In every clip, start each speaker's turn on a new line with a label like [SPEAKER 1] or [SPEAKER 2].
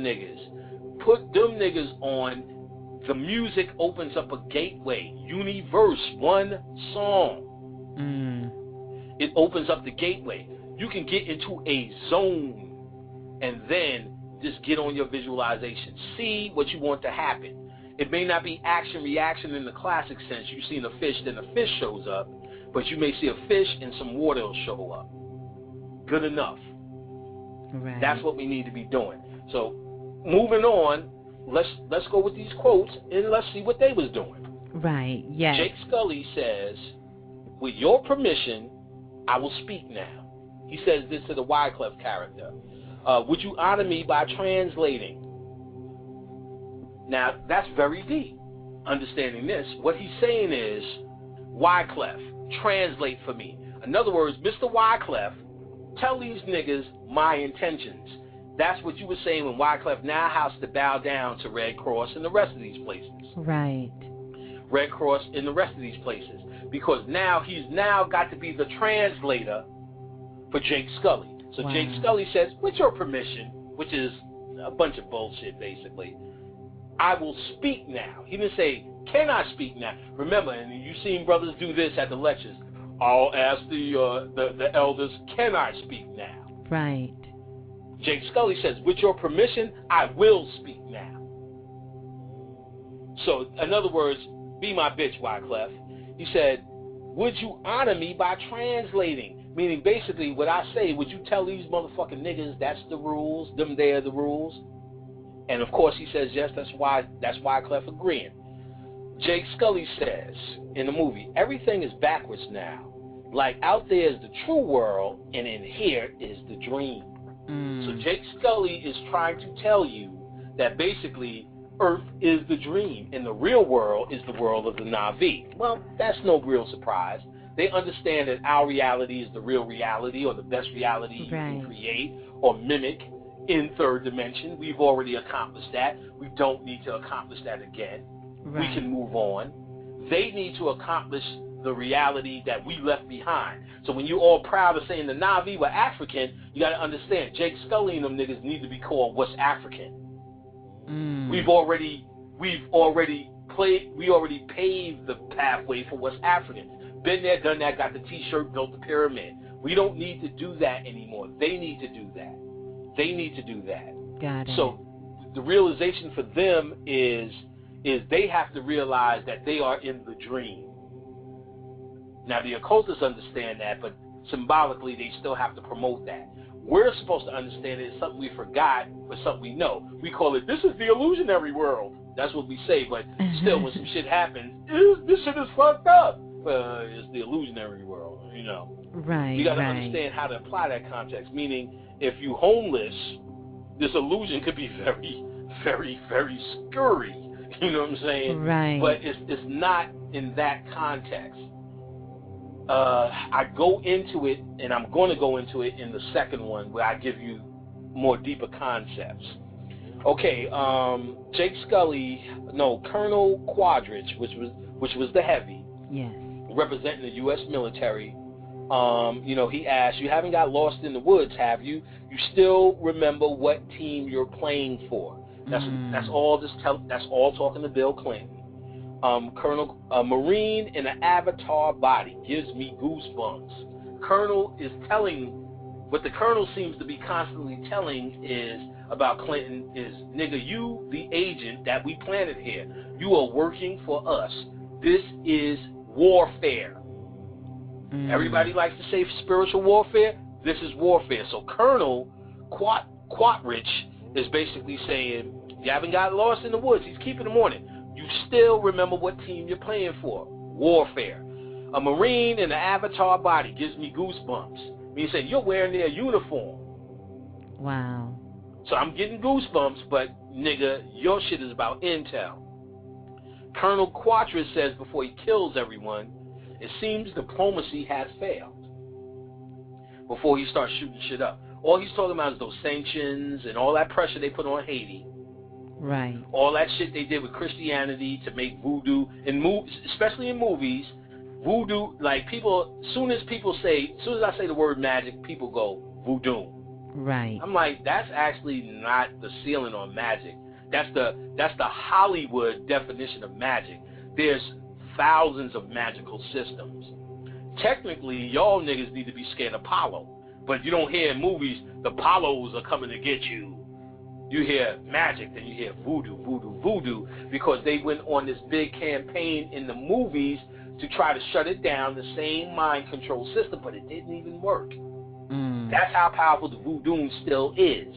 [SPEAKER 1] niggas. Put them niggas on. The music opens up a gateway. Universe, one song. It opens up the gateway. You can get into a zone and then just get on your visualization. See what you want to happen. It may not be action-reaction in the classic sense. You've seen a fish, then a fish shows up. But you may see a fish and some water will show up. Good enough.
[SPEAKER 2] Right.
[SPEAKER 1] That's what we need to be doing. So, moving on, let's go with these quotes and let's see what they was doing.
[SPEAKER 2] Right, yes.
[SPEAKER 1] Jake Scully says, with your permission, I will speak now. He says this to the Wyclef character. Would you honor me by translating? Now, that's very deep. Understanding this, what he's saying is, Wyclef, translate for me. In other words, Mr. Wyclef, tell these niggas my intentions. That's what you were saying when Wyclef now has to bow down to Red Cross and the rest of these places.
[SPEAKER 2] Right.
[SPEAKER 1] Red Cross and the rest of these places. Because now he's now got to be the translator for Jake Scully. So
[SPEAKER 2] wow.
[SPEAKER 1] Jake Scully says, with your permission, which is a bunch of bullshit basically, I will speak now. He didn't say, can I speak now? Remember, and you've seen brothers do this at the lectures. I'll ask the elders, can I speak now?
[SPEAKER 2] Right.
[SPEAKER 1] Jake Scully says, with your permission, I will speak now. So, in other words, be my bitch, Wyclef. He said, would you honor me by translating? Meaning, basically, what I say, would you tell these motherfucking niggas that's the rules, them they're the rules? And, of course, he says, yes, that's Wyclef agreeing. Jake Scully says in the movie, everything is backwards now. Like out there is the true world, and in here is the dream. So Jake Scully is trying to tell you that basically Earth is the dream, and the real world is the world of the Na'vi. Well, that's no real surprise. They understand that our reality is the real reality, or the best reality you can create or mimic in third dimension. We've already accomplished that. We don't need to accomplish that again. We can move on. They need to accomplish the reality that we left behind. So when you're all proud of saying the Na'vi were African, you got to understand, Jake Scully and them niggas need to be called West African. We already paved the pathway for West Africans. Been there, done that, got the T-shirt, built the pyramid. We don't need to do that anymore. They need to do that. They need to do that.
[SPEAKER 2] Got it.
[SPEAKER 1] So the realization for them is they have to realize that they are in the dream. Now, the occultists understand that, but symbolically, they still have to promote that. We're supposed to understand it as something we forgot, but something we know. We call it, this is the illusionary world. That's what we say, but still, when some shit happens, this shit is fucked up. It's the illusionary world, you know.
[SPEAKER 2] Right,
[SPEAKER 1] you got to understand how to apply that context, meaning if you homeless, this illusion could be very, very, very scurry. You know what I'm saying?
[SPEAKER 2] Right.
[SPEAKER 1] But it's not in that context. I go into it, and I'm going to go into it in the second one, where I give you more deeper concepts. Okay, Colonel Quaritch, which was the heavy,
[SPEAKER 2] yes, representing
[SPEAKER 1] the U.S. military. He asked, you haven't got lost in the woods, have you? You still remember what team you're playing for? That's all. That's all talking to Bill Clinton. Colonel, a Marine in an avatar body gives me goosebumps. Colonel is telling, what the Colonel seems to be constantly telling is about Clinton is, nigga, you the agent that we planted here. You are working for us. This is warfare. Everybody likes to say spiritual warfare. This is warfare. So Colonel Quaritch is basically saying, you haven't got lost in the woods. He's keeping them on it. You still remember what team you're playing for. Warfare. A Marine in an avatar body gives me goosebumps. Meaning saying, you're wearing their uniform.
[SPEAKER 2] Wow.
[SPEAKER 1] So I'm getting goosebumps, but nigga, your shit is about intel. Colonel Quaritch says before he kills everyone, it seems diplomacy has failed. Before he starts shooting shit up. All he's talking about is those sanctions and all that pressure they put on Haiti.
[SPEAKER 2] Right.
[SPEAKER 1] All that shit they did with Christianity to make voodoo, especially in movies, voodoo, like people, as soon as I say the word magic, people go voodoo.
[SPEAKER 2] Right.
[SPEAKER 1] I'm like, that's actually not the ceiling on magic. That's the Hollywood definition of magic. There's thousands of magical systems. Technically, y'all niggas need to be scared of Apollo. But you don't hear in movies, the Apollos are coming to get you. You hear magic, then you hear voodoo, voodoo, voodoo, because they went on this big campaign in the movies to try to shut it down, the same mind control system, but it didn't even work. That's how powerful the voodoo still is.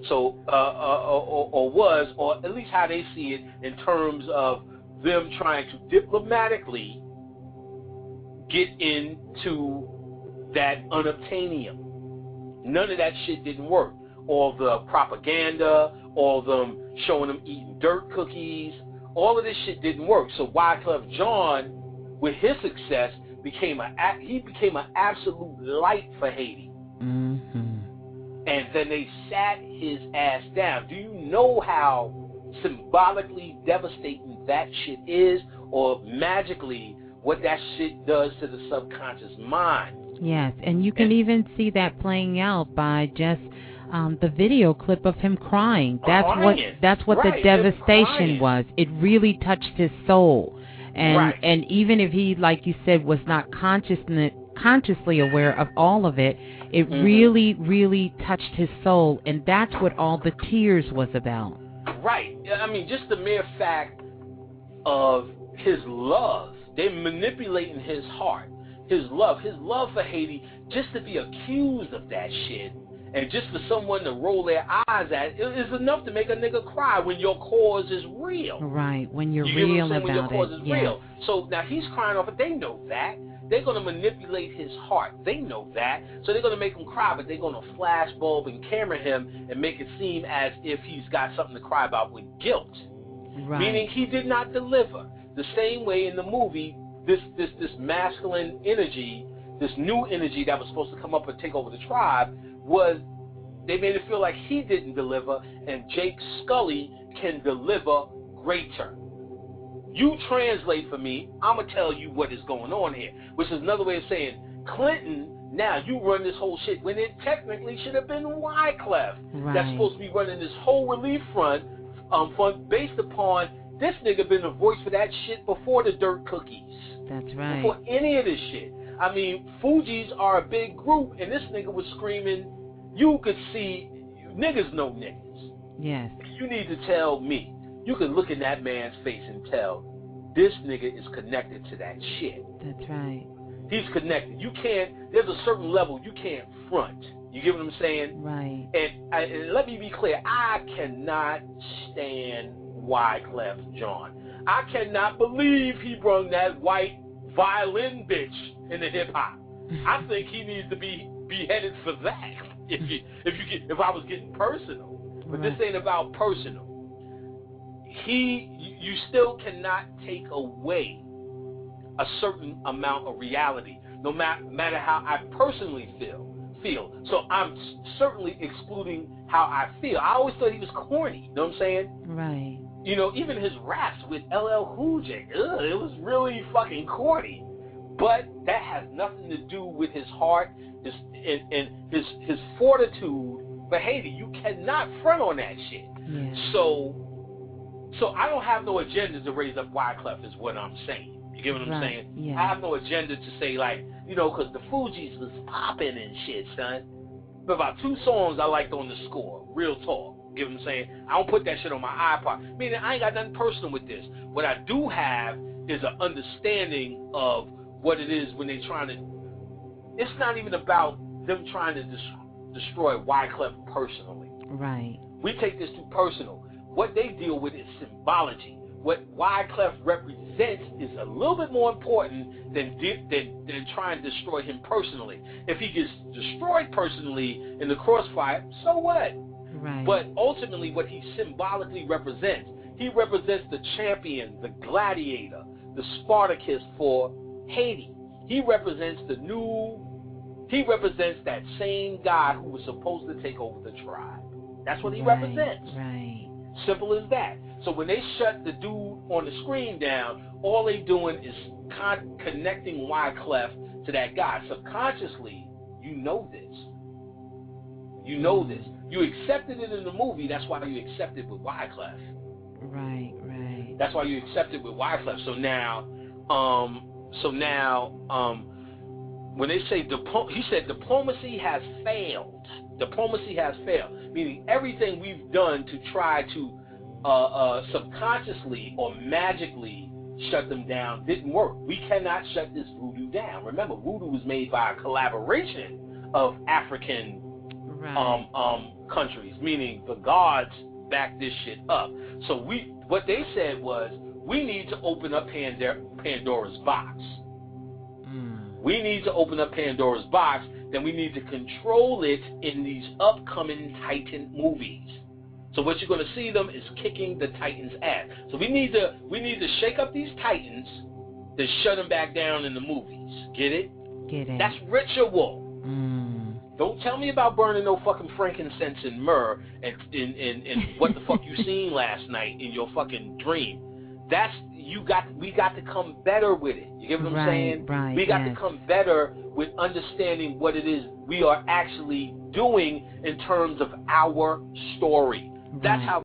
[SPEAKER 1] So, or was, or at least how they see it in terms of them trying to diplomatically get into that unobtainium. None of that shit didn't work. All the propaganda, all of them showing them eating dirt cookies, all of this shit didn't work. So Wyclef Jean, with his success, became an absolute light for Haiti. And then they sat his ass down. Do you know how symbolically devastating that shit is, or magically what that shit does to the subconscious mind?
[SPEAKER 2] Yes, and you can even see that playing out by just the video clip of him crying. That's what the devastation was. It really touched his soul. And even if he, like you said, was not consciously aware of all of it, it really, really touched his soul, and that's what all the tears was about.
[SPEAKER 1] Right. I mean, just the mere fact of his love. They're manipulating his heart, his love for Haiti, just to be accused of that shit, and just for someone to roll their eyes at it is enough to make a nigga cry when your cause is real.
[SPEAKER 2] Right, when you're real about
[SPEAKER 1] when your cause
[SPEAKER 2] it.
[SPEAKER 1] Is real. So now he's crying off it. They know that. They're going to manipulate his heart. They know that. So they're going to make him cry, but they're going to flash bulb and camera him and make it seem as if he's got something to cry about with guilt.
[SPEAKER 2] Right.
[SPEAKER 1] Meaning he did not deliver. The same way in the movie, this masculine energy, this new energy that was supposed to come up and take over the tribe, they made it feel like he didn't deliver, and Jake Scully can deliver greater. You translate for me, I'm going to tell you what is going on here, which is another way of saying, Clinton, now you run this whole shit, when it technically should have been Wyclef that's supposed to be running this whole relief fund based upon this nigga been the voice for that shit before the dirt cookies.
[SPEAKER 2] That's right.
[SPEAKER 1] Before any of this shit. I mean, Fugees are a big group, and this nigga was screaming, you could see, niggas know niggas.
[SPEAKER 2] Yes.
[SPEAKER 1] You need to tell me. You can look in that man's face and tell this nigga is connected to that shit.
[SPEAKER 2] That's right.
[SPEAKER 1] He's connected. You can't, there's a certain level you can't front. You get what I'm saying?
[SPEAKER 2] Right.
[SPEAKER 1] And let me be clear, I cannot stand Wyclef Jean. I cannot believe he brung that white violin bitch in the hip hop. I think he needs to be beheaded for that. If I was getting personal. But this ain't about personal. You still cannot take away a certain amount of reality, no matter how I personally feel. So I'm certainly excluding how I feel. I always thought he was corny. You know what I'm saying?
[SPEAKER 2] Right.
[SPEAKER 1] You know, even his raps with LL Cool J, it was really fucking corny. But that has nothing to do with his heart, his fortitude for Haiti. You cannot front on that shit.
[SPEAKER 2] Yeah.
[SPEAKER 1] So I don't have no agenda to raise up Wyclef, is what I'm saying. You get what I'm saying?
[SPEAKER 2] Yeah.
[SPEAKER 1] I have no agenda to say, like, you know, because the Fugees was popping and shit, son. But about 2 songs I liked on the score. Real talk. You get what I'm saying? I don't put that shit on my iPod. Meaning I ain't got nothing personal with this. What I do have is an understanding of what it is when they're trying to... It's not even about them trying to destroy Wyclef personally.
[SPEAKER 2] Right.
[SPEAKER 1] We take this too personal. What they deal with is symbology. What Wyclef represents is a little bit more important than trying to destroy him personally. If he gets destroyed personally in the crossfire, so what?
[SPEAKER 2] Right.
[SPEAKER 1] But ultimately what he symbolically represents, he represents the champion, the gladiator, the Spartacus for Haiti. He represents that same guy who was supposed to take over the tribe. That's what he represents.
[SPEAKER 2] Right.
[SPEAKER 1] Simple as that. So when they shut the dude on the screen down, all they doing is connecting Wyclef to that guy. Subconsciously, you know this. You know this. You accepted it in the movie. That's why you accepted with Wyclef.
[SPEAKER 2] Right.
[SPEAKER 1] That's why you accepted with Wyclef. So now, when they say he said diplomacy has failed. Diplomacy has failed, meaning everything we've done to try to subconsciously or magically shut them down didn't work. We cannot shut this voodoo down. Remember, voodoo was made by a collaboration of African countries, meaning the gods backed this shit up. So what they said was, we need to open up Pandora's box. We need to open up Pandora's box. Then we need to control it in these upcoming Titan movies. So what you're going to see them is kicking the Titans' ass. So we need to shake up these Titans, then shut them back down in the movies. Get it?
[SPEAKER 2] Get it.
[SPEAKER 1] That's ritual. Don't tell me about burning no fucking frankincense and myrrh and what the fuck you seen last night in your fucking dream. We got to come better with it. You get what I'm saying?
[SPEAKER 2] Right.
[SPEAKER 1] We got to come better with understanding what it is we are actually doing in terms of our story. That's how